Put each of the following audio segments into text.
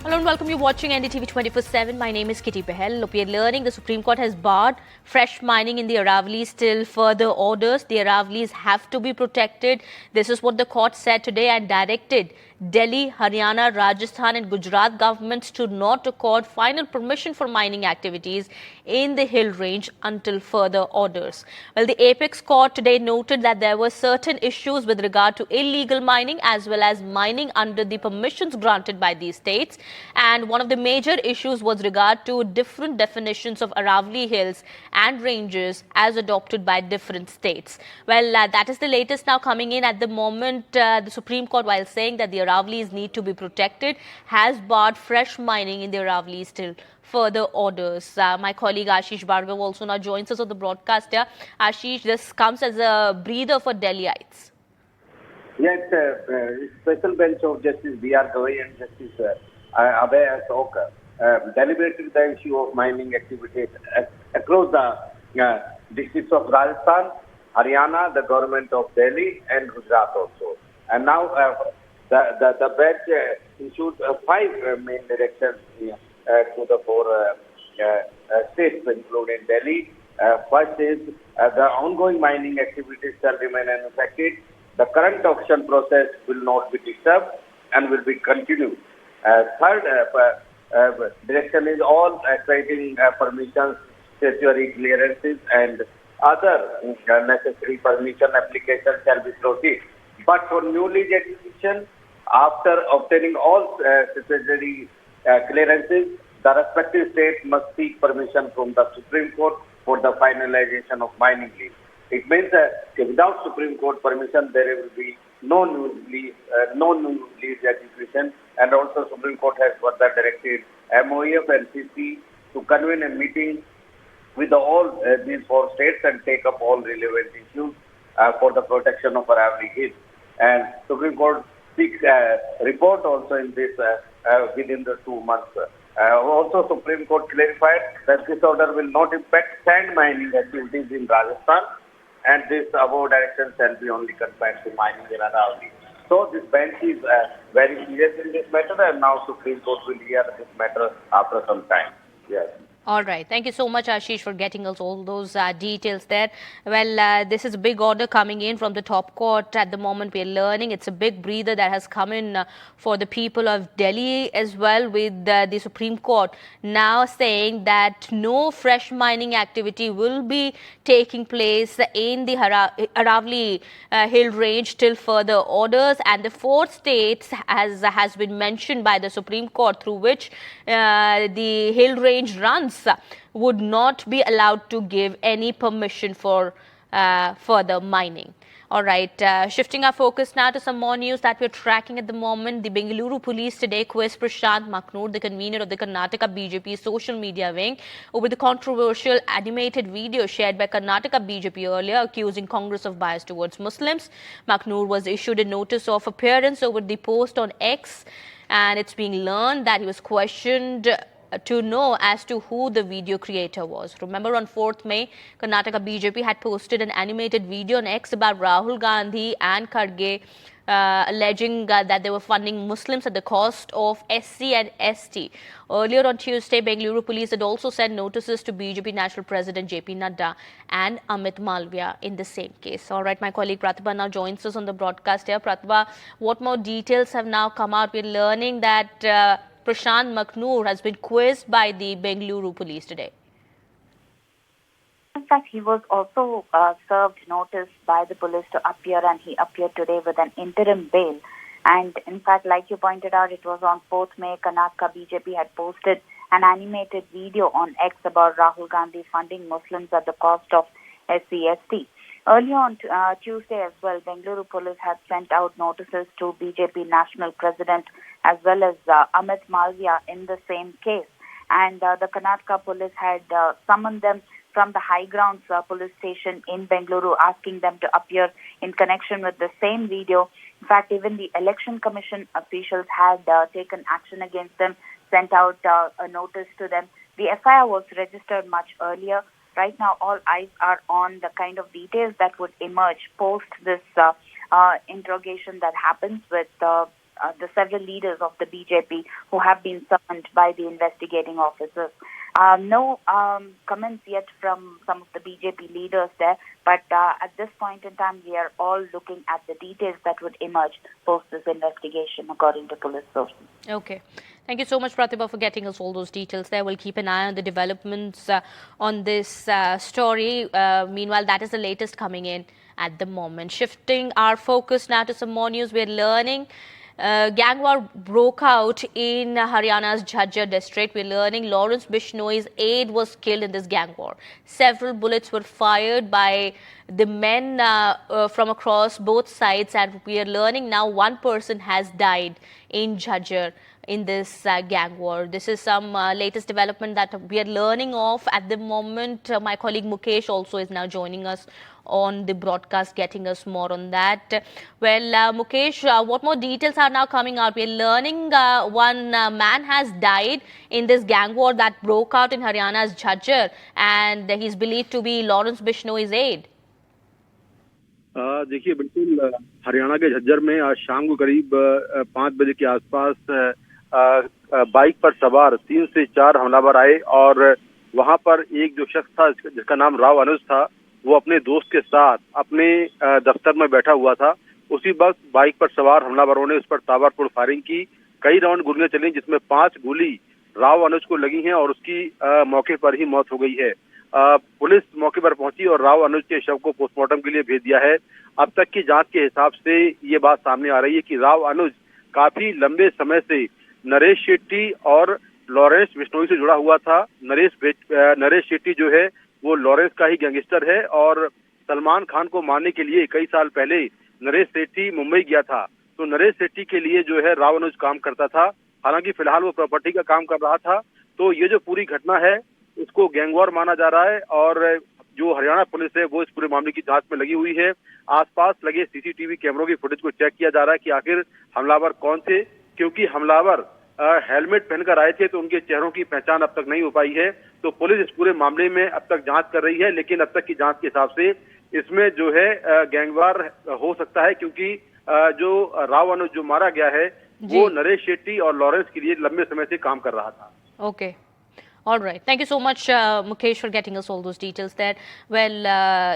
Hello and welcome. You're watching NDTV 24/7. My name is Kitty Behel. We are learning the Supreme Court has barred fresh mining in the Aravali's till further orders. The Aravali's have to be protected. This is what the court said today and directed Delhi, Haryana, Rajasthan and Gujarat governments to not accord final permission for mining activities in the hill range until further orders. Well, the Apex Court today noted that there were certain issues with regard to illegal mining as well as mining under the permissions granted by these states. And one of the major issues was regard to different definitions of Aravali hills and ranges as adopted by different states. Well, that is the latest now coming in at the moment. The Supreme Court, while saying that the Aravalis need to be protected, has barred fresh mining in the Aravalis till further orders. My colleague Ashish Bhargav also now joins us on the broadcast here. Ashish, this comes as a breather for Delhiites. Yes, special bench of Justice B.R. Gavai and Justice Abhay Ashok deliberated the issue of mining activities across the districts of Rajasthan, Haryana, the government of Delhi and Gujarat also. And now the bench issued five main directions to the four states, including Delhi. First is the ongoing mining activities shall remain unaffected. The current auction process will not be disturbed and will be continued. Third direction is all exciting permissions, statutory clearances and other necessary permission applications shall be proceeded. But for new lease acquisition, after obtaining all statutory clearances, the respective state must seek permission from the Supreme Court for the finalization of mining lease. It means that without Supreme Court permission, there will be no new lease execution, and also Supreme Court has further directed MOEF and CC to convene a meeting with all these four states and take up all relevant issues for the protection of Aravali Hills. And Supreme Court seeks a report also in this within the 2 months. Also, Supreme Court clarified that this order will not impact sand mining activities in Rajasthan, and this above direction shall be only confined to mining in Aravali. So this bench is very serious in this matter, and now Supreme Court will hear this matter after some time. Yes. All right. Thank you so much, Ashish, for getting us all those details there. Well, this is a big order coming in from the top court at the moment. We're learning it's a big breather that has come in for the people of Delhi as well, with the Supreme Court now saying that no fresh mining activity will be taking place in the Aravali hill range till further orders. And the four states has been mentioned by the Supreme Court through which the hill range runs would not be allowed to give any permission for further mining. All right, shifting our focus now to some more news that we're tracking at the moment. The Bengaluru police today quizzed Prashant Makhnoor, the convener of the Karnataka BJP social media wing, over the controversial animated video shared by Karnataka BJP earlier accusing Congress of bias towards Muslims. Makhnoor was issued a notice of appearance over the post on X, and it's being learned that he was questioned to know as to who the video creator was. Remember, on 4th May, Karnataka BJP had posted an animated video on X about Rahul Gandhi and Kharge, alleging that they were funding Muslims at the cost of SC and ST. Earlier on Tuesday, Bengaluru police had also sent notices to BJP National President JP Nadda and Amit Malviya in the same case. All right, my colleague Pratibha now joins us on the broadcast here. Pratibha, what more details have now come out? We're learning that Prashant Makhnoor has been quizzed by the Bengaluru police today. In fact, he was also served notice by the police to appear, and he appeared today with an interim bail. And in fact, like you pointed out, it was on 4th May, Karnataka BJP had posted an animated video on X about Rahul Gandhi funding Muslims at the cost of SC/ST. Earlier on Tuesday as well, Bengaluru police had sent out notices to BJP National President as well as Amit Malviya in the same case. And the Karnataka police had summoned them from the High Grounds police station in Bengaluru, asking them to appear in connection with the same video. In fact, even the Election Commission officials had taken action against them, sent out a notice to them. The FIR was registered much earlier. Right now, all eyes are on the kind of details that would emerge post this interrogation that happens with the several leaders of the BJP who have been summoned by the investigating officers. No comments yet from some of the BJP leaders there, but at this point in time, we are all looking at the details that would emerge post this investigation, according to police sources. Okay. Thank you so much, Pratibha, for getting us all those details there. We'll keep an eye on the developments on this story. Meanwhile, that is the latest coming in at the moment. Shifting our focus now to some more news, we're learning gang war broke out in Haryana's Jhajjar district. We're learning Lawrence Bishnoi's aide was killed in this gang war. Several bullets were fired by the men from across both sides, and we are learning now one person has died in Jhajjar in this gang war. This is some latest development that we are learning of at the moment. My colleague Mukesh also is now joining us on the broadcast, getting us more on that. Well, Mukesh, what more details are now coming out? We are learning one man has died in this gang war that broke out in Haryana's Jhajjar, and he's believed to be Lawrence Bishnoi's aide. देखिए, बिल्कुल हरियाणा के झज्जर में आज शाम को करीब 5 बजे के आसपास बाइक पर सवार 3 से 4 हमलावर आए और वहां पर एक जो शख्स था जिसका नाम राव अनुज था, वो अपने दोस्त के साथ अपने दफ्तर में बैठा हुआ था। उसी वक्त बाइक पर सवार हमलावरों ने उस पर ताबड़तोड़ फायरिंग की। कई राउंड गोलियां चली, जिसमें 5 गोली राव अनुज को लगी हैं और उसकी मौके पर ही मौत हो गई है। पुलिस मौके पर पहुंची और राव अनुज के शव को पोस्टमार्टम के लिए भेज दिया है। अब तक की जांच के हिसाब से ये बात सामने आ रही है कि राव अनुज काफी लंबे समय से नरेश शेट्टी और लॉरेंस बिश्नोई से जुड़ा हुआ था। नरेश शेट्टी जो है वो लॉरेंस का ही गैंगस्टर है और सलमान खान को मारने के लिए कई साल पहले नरेश शेट्टी मुंबई गया था। तो नरेश शेट्टी के लिए जो है राव अनुज काम करता था। हालांकि फिलहाल वो प्रॉपर्टी का काम कर रहा था। तो ये जो पूरी घटना है उसको गैंगवॉर माना जा रहा है और जो हरियाणा पुलिस है वो इस पूरे मामले की जांच में लगी हुई है। आसपास लगे सीसीटीवी कैमरों की फुटेज को चेक किया जा रहा है कि आखिर हमलावर कौन थे, क्योंकि हमलावर हेलमेट पहनकर आए थे तो उनके चेहरों की पहचान अब तक नहीं हो पाई है। तो पुलिस इस पूरे मामले में अब तक जांच कर रही है, लेकिन अब तक की जांच के हिसाब से इसमें जो है गैंगवार हो सकता है, क्योंकि जो राव अनुज जो मारा गया है वो नरेश शेट्टी और लॉरेंस के लिए लंबे समय से काम कर रहा था। Okay, all right. Thank you so much, Mukesh, for getting us all those details there. Well,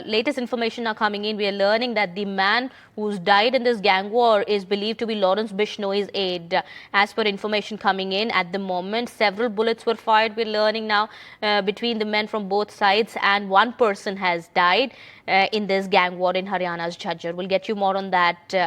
latest information now coming in. We are learning that the man who's died in this gang war is believed to be Lawrence Bishnoi's aide. As per information coming in at the moment, several bullets were fired. We're learning now between the men from both sides, and one person has died in this gang war in Haryana's Jhajjar. We'll get you more on that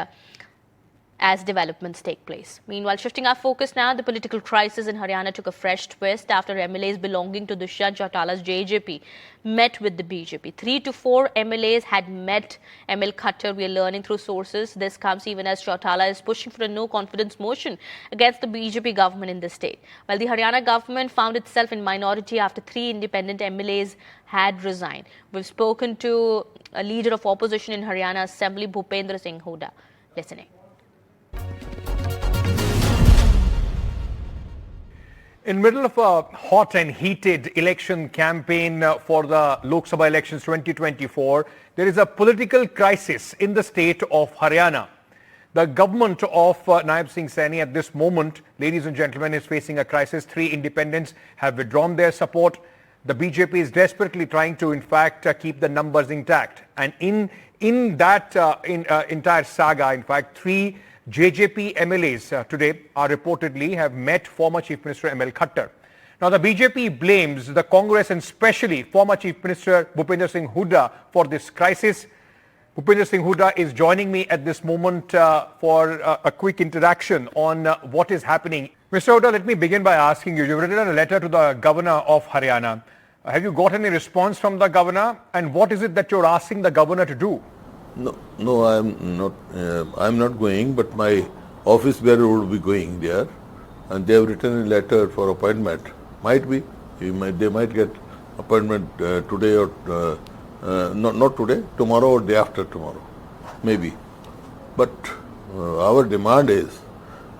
as developments take place. Meanwhile, shifting our focus now, the political crisis in Haryana took a fresh twist after MLAs belonging to Dushyant Chautala's JJP met with the BJP. 3 to 4 MLAs had met ML Khattar, we are learning through sources. This comes even as Chautala is pushing for a no-confidence motion against the BJP government in the state. While the Haryana government found itself in minority after 3 independent MLAs had resigned. We've spoken to a leader of opposition in Haryana Assembly, Bhupendra Singh Hooda. Listening. In middle of a hot and heated election campaign for the Lok Sabha elections 2024, there is a political crisis in the state of Haryana. The government of Naib Singh Saini at this moment, ladies and gentlemen, is facing a crisis. 3 independents have withdrawn their support. The BJP is desperately trying to, in fact, keep the numbers intact. And in that entire saga, in fact, 3 JJP MLAs today are reportedly have met former Chief Minister ML Khattar. Now the BJP blames the Congress and especially former Chief Minister Bhupendra Singh Hooda for this crisis. Bhupendra Singh Hooda is joining me at this moment for a quick interaction on what is happening. Mr. Hooda, let me begin by asking you, you've written a letter to the Governor of Haryana. Have you got any response from the Governor, and what is it that you're asking the Governor to do? No, I'm not going, but my office bearer will be going there, and they have written a letter for appointment. Might be, they might get appointment today or not today, tomorrow or day after tomorrow, maybe. But our demand is,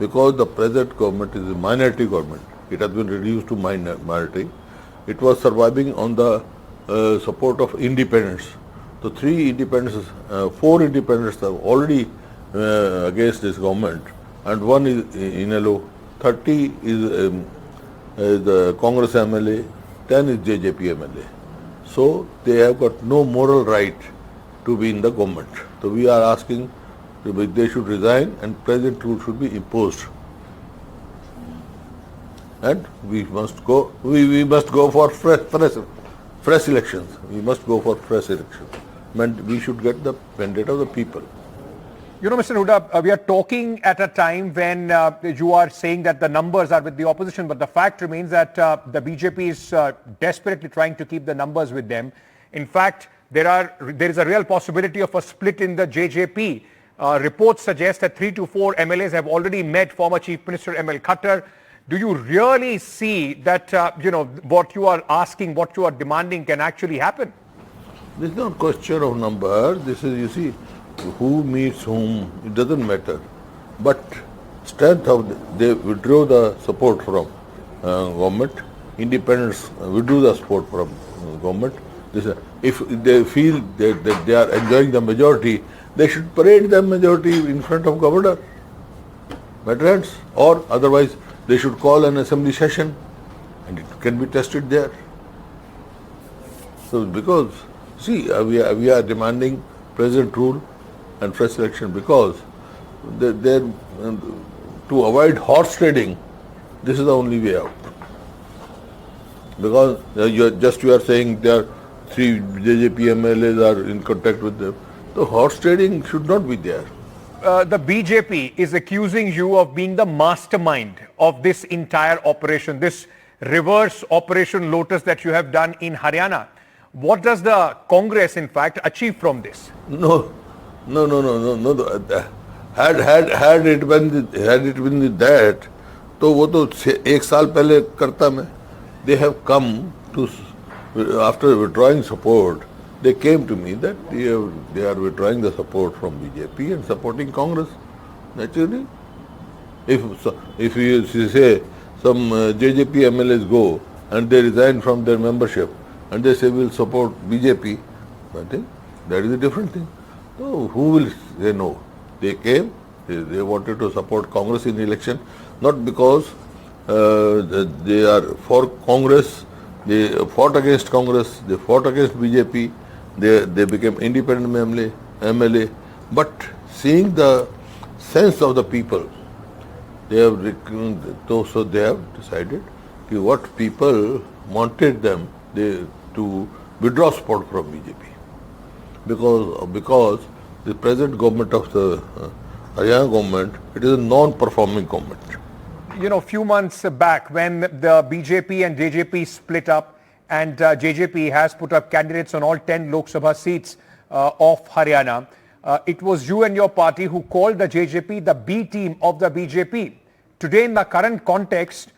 because the present government is a minority government, it has been reduced to minority. It was surviving on the support of independents. So 3 independents, 4 independents are already against this government. and one is Inelo, 30 is the Congress MLA, 10 is JJP MLA. So they have got no moral right to be in the government. So we are asking they should resign and present rule should be imposed. And we must go. We must go for fresh elections. We must go for fresh elections. And we should get the mandate of the people. You know, Mr. Huda, we are talking at a time when you are saying that the numbers are with the opposition, but the fact remains that the BJP is desperately trying to keep the numbers with them. In fact, there is a real possibility of a split in the JJP. Reports suggest that 3 to 4 MLAs have already met former Chief Minister ML Khattar. Do you really see that, what you are asking, what you are demanding can actually happen? This is not a question of number. This is, you see, who meets whom, it doesn't matter. But strength of, they withdrew the support from government. Independents withdrew the support from government. If they feel that they are enjoying the majority, they should parade the majority in front of governor. Veterans, or otherwise they should call an assembly session and it can be tested there. So because, see, we are demanding present rule and fresh election because to avoid horse trading, this is the only way out. Because you are saying there are 3 JJP MLAs are in contact with them. So horse trading should not be there. The BJP is accusing you of being the mastermind of this entire operation, this reverse Operation Lotus that you have done in Haryana. What does the Congress, in fact, achieve from this? No. Had it been that, तो वो तो 1 साल पहले करता मैं. They have come to, after withdrawing support, they came to me that they are withdrawing the support from BJP and supporting Congress. Naturally, if you say some JJP MLAs go and they resign from their membership and they say we'll support BJP, I think that is a different thing. So who will say no? They came, they wanted to support Congress in the election, not because they are for Congress, they fought against Congress, they fought against BJP, they became independent MLA, but seeing the sense of the people, they have decided what people wanted them to withdraw support from BJP because the present government of the Haryana government, it is a non-performing government. You know, a few months back when the BJP and JJP split up and JJP has put up candidates on all 10 Lok Sabha seats of Haryana, it was you and your party who called the JJP the B team of the BJP. Today in the current context,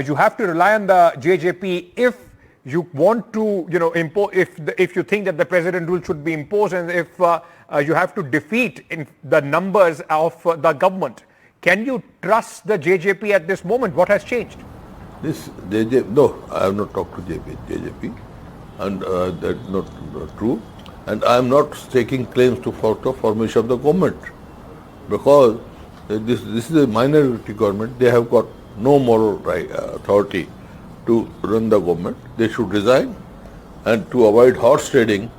you have to rely on the JJP if you want to, impose, if you think that the president rule should be imposed and if you have to defeat in the numbers of the government. Can you trust the JJP at this moment? What has changed? No, I have not talked to JJP, and that's not true. And I am not taking claims to formation of the government because this is a minority government. They have got no moral authority to run the government. They should resign, and to avoid horse trading,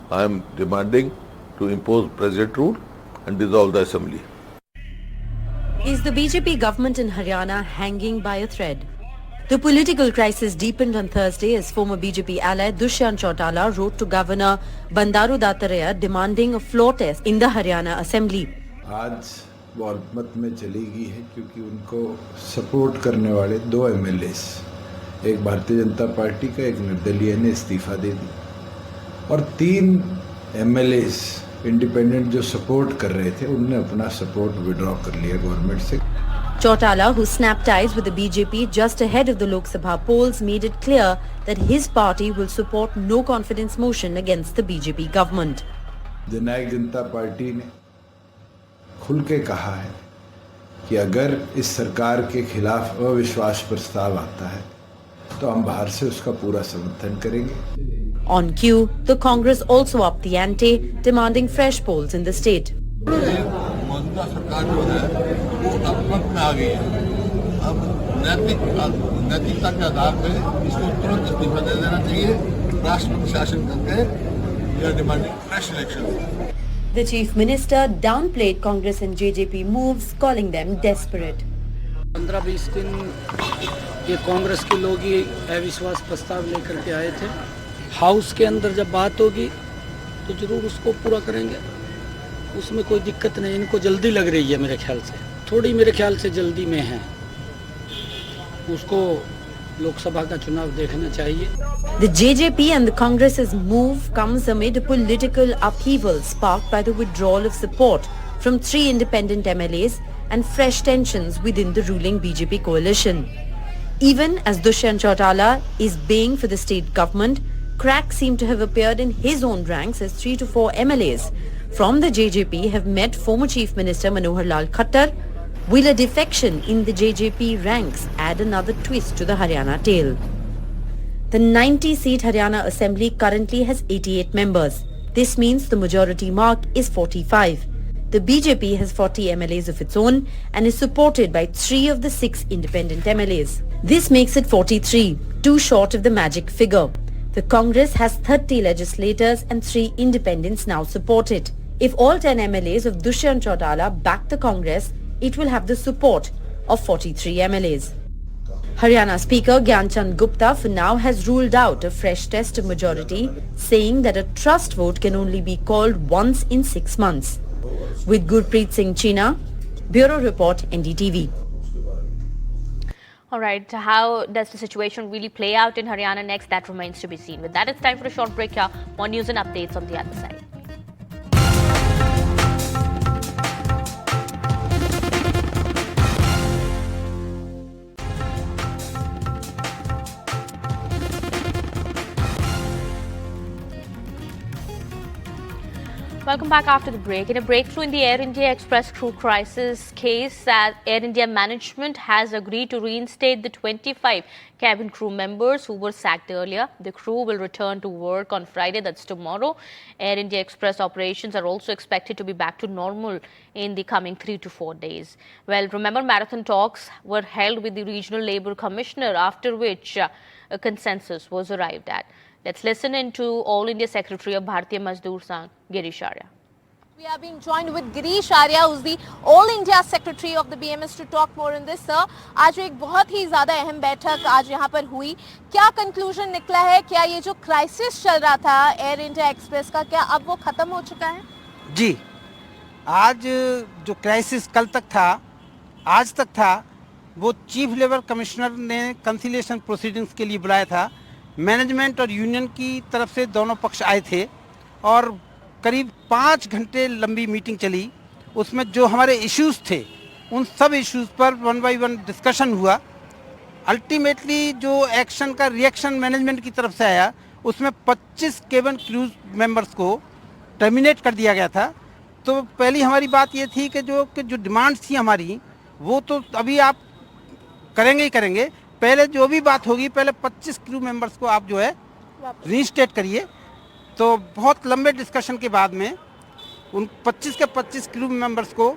I am demanding to impose president rule and dissolve the assembly. Is the BJP government in Haryana hanging by a thread? The political crisis deepened on Thursday as former BJP ally Dushyant Chautala wrote to Governor Bandaru Dattatreya demanding a floor test in the Haryana Assembly. आज वो अल्पमत में चली गई है क्योंकि उनको support करने वाले 2 MLAs, एक भारतीय जनता पार्टी का, एक निर्दलीय ने इस्तीफा दे दी और 3 MLAs इंडिपेंडेंट जो सपोर्ट कर रहे थे उनने अपना सपोर्ट विड्रॉ कर लिया गवर्नमेंट से. Chautala, who snapped ties with the BJP just ahead of the Lok Sabha polls, made it clear that his party will support no confidence motion against the BJP government. Jannayak Janata party ने खुल के कहा है कि अगर इस सरकार के खिलाफ अविश्वास प्रस्ताव आता है तो हम बाहर से उसका पूरा समर्थन करेंगे. On cue, the Congress also upped the ante, demanding fresh polls in the state. आ गई है। अब नैतिकता के आधार पर इसको तुरंत इस्तीफा दे देना चाहिए। राष्ट्रपति शासन करके we are demanding fresh election. The Chief Minister downplayed Congress and JJP moves, calling them desperate. 15-20 दिन ये कांग्रेस के लोग ही अविश्वास प्रस्ताव लेकर के आए थे। हाउस के अंदर जब बात होगी तो जरूर उसको पूरा करेंगे, उसमें कोई दिक्कत नहीं। इनको जल्दी लग रही है मेरे ख्याल से, थोड़ी मेरे ख्याल से जल्दी में है। उसको लोकसभा का चुनाव देखना चाहिए। The JJP and the Congress's move comes amid a political upheaval sparked by the withdrawal of support from 3 independent MLAs and fresh tensions within the ruling BJP coalition. Even as Dushyant Chautala is baying for the state government, cracks seem to have appeared in his own ranks as 3 to 4 MLAs from the JJP have met former Chief Minister Manohar Lal Khattar. Will a defection in the JJP ranks add another twist to the Haryana tale? The 90-seat Haryana Assembly currently has 88 members. This means the majority mark is 45. The BJP has 40 MLAs of its own and is supported by 3 of the 6 independent MLAs. This makes it 43, too short of the magic figure. The Congress has 30 legislators and 3 independents now support it. If all 10 MLAs of Dushyant Chautala back the Congress, it will have the support of 43 MLAs. Haryana Speaker Gyan Chand Gupta for now has ruled out a fresh test of majority, saying that a trust vote can only be called once in 6 months. With Gurpreet Singh China, Bureau Report, NDTV. All right, how does the situation really play out in Haryana next? That remains to be seen. With that, it's time for a short break here. More news and updates on the other side. Welcome back after the break. In a breakthrough in the Air India Express crew crisis case, Air India management has agreed to reinstate the 25 cabin crew members who were sacked earlier. The crew will return to work on Friday, that's tomorrow. Air India Express operations are also expected to be back to normal in the coming 3 to 4 days. Well, remember, marathon talks were held with the Regional Labour Commissioner, after which a consensus was arrived at. Let's listen into All India Secretary of Bharatiya Mazdoor Sangh, Girish Arya. We are being joined with Girish Arya, who's the All India Secretary of the BMS, to talk more on this. Sir, आज एक बहुत ही ज़्यादा अहम बैठक आज यहाँ पर हुई. क्या कंक्लूजन निकला है? क्या ये जो क्राइसिस चल रहा था एयर इंडिया एक्सप्रेस का, क्या अब वो खत्म हो चुका है? जी, आज जो क्राइसिस कल तक था, आज तक था, वो चीफ लेबर कमिश्नर ने कंसिलिएशन प्रोसीडिंग्स के लिए बुलाया था. मैनेजमेंट और यूनियन की तरफ से दोनों पक्ष आए थे और करीब 5 घंटे लंबी मीटिंग चली. उसमें जो हमारे इश्यूज़ थे उन सब इश्यूज़ पर 1 बाय 1 डिस्कशन हुआ. अल्टीमेटली जो एक्शन का रिएक्शन मैनेजमेंट की तरफ से आया, उसमें 25 केबिन क्रू मेंबर्स को टर्मिनेट कर दिया गया था. तो पहली हमारी बात ये थी कि जो डिमांड्स थी हमारी, वो तो अभी आप करेंगे ही करेंगे. पहले जो भी बात होगी, पहले 25 क्रू मेंबर्स को आप जो है रीइंस्टेट करिए. तो बहुत लंबे डिस्कशन के बाद में उन 25 के 25 क्रू मेंबर्स को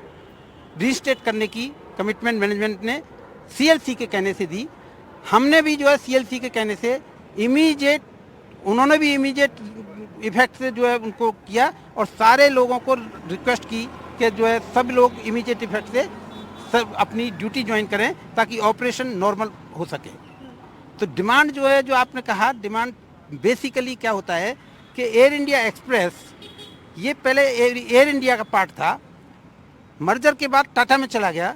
रीइंस्टेट करने की कमिटमेंट मैनेजमेंट ने सीएलसी के कहने से दी. हमने भी जो है सीएलसी के कहने से इमीडिएट, उन्होंने भी इमीडिएट इफेक्ट से जो है उनको किया और सारे लोगों को रिक्वेस्ट की कि जो है सब लोग इमीडिएट इफेक्ट से सब अपनी ड्यूटी ज्वाइन करें ताकि ऑपरेशन नॉर्मल हो सके. तो डिमांड जो है, जो आपने कहा, डिमांड बेसिकली क्या होता है कि एयर इंडिया एक्सप्रेस ये पहले एयर इंडिया का पार्ट था. मर्जर के बाद टाटा में चला गया.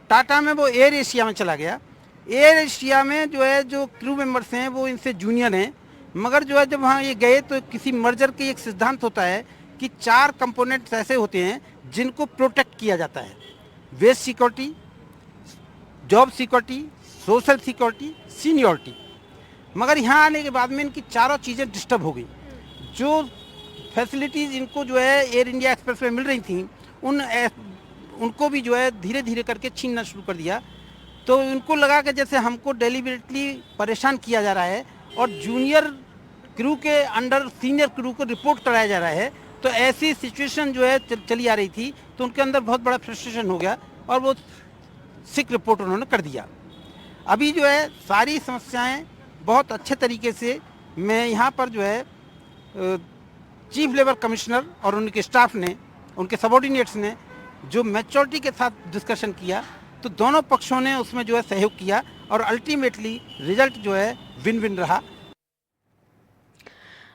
टाटा में वो एयर एशिया में चला गया. एयर एशिया में जो है जो क्रू मेंबर्स हैं वो इनसे जूनियर हैं. मगर जो है जब वहाँ ये गए तो किसी मर्जर के एक सिद्धांत होता है कि 4 कंपोनेंट्स ऐसे होते हैं जिनको प्रोटेक्ट किया जाता है: vest security, job security, social security, seniority. मगर यहाँ आने के बाद में इनकी चारों चीज़ें डिस्टर्ब हो गई. जो फैसिलिटीज़ इनको जो है एयर इंडिया एक्सप्रेस में मिल रही थी उनको भी जो है धीरे धीरे करके छीनना शुरू कर दिया. तो इनको लगा कि जैसे हमको डेलिबरेटली परेशान किया जा रहा है और जूनियर क्रू के अंडर सीनियर क्रू को रिपोर्ट कराया जा रहा है. तो ऐसी सिचुएशन जो है चली आ रही थी. तो उनके अंदर बहुत बड़ा फ्रस्ट्रेशन हो गया और वो सिक रिपोर्ट उन्होंने कर दिया। अभी जो है सारी समस्याएं बहुत अच्छे तरीके से मैं यहाँ पर जो है चीफ लेबर कमिश्नर और उनके स्टाफ ने, उनके सबॉर्डिनेट्स ने जो मैच्योरिटी के साथ डिस्कशन किया, तो दोनों पक्षों ने उसमें जो है सहयोग किया और अल्टीमेटली रिजल्ट जो है विन विन रहा।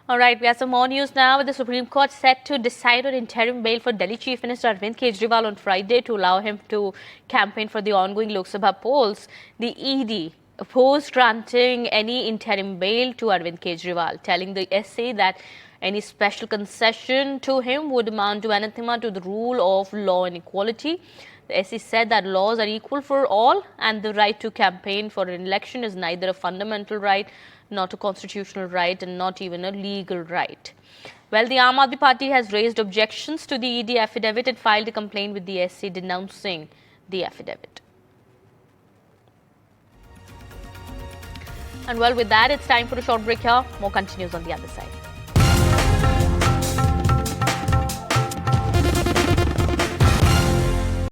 All right, we have some more news now. With the Supreme Court set to decide on interim bail for Delhi Chief Minister Arvind Kejriwal on Friday to allow him to campaign for the ongoing Lok Sabha polls, the ED opposed granting any interim bail to Arvind Kejriwal, telling the SA that any special concession to him would amount to anathema to the rule of law and equality. The SC said that laws are equal for all and the right to campaign for an election is neither a fundamental right, not a constitutional right and not even a legal right. Well, the Aam Aadmi Party has raised objections to the ED affidavit and filed a complaint with the SC denouncing the affidavit. And well, with that, it's time for a short break here. More continues on the other side.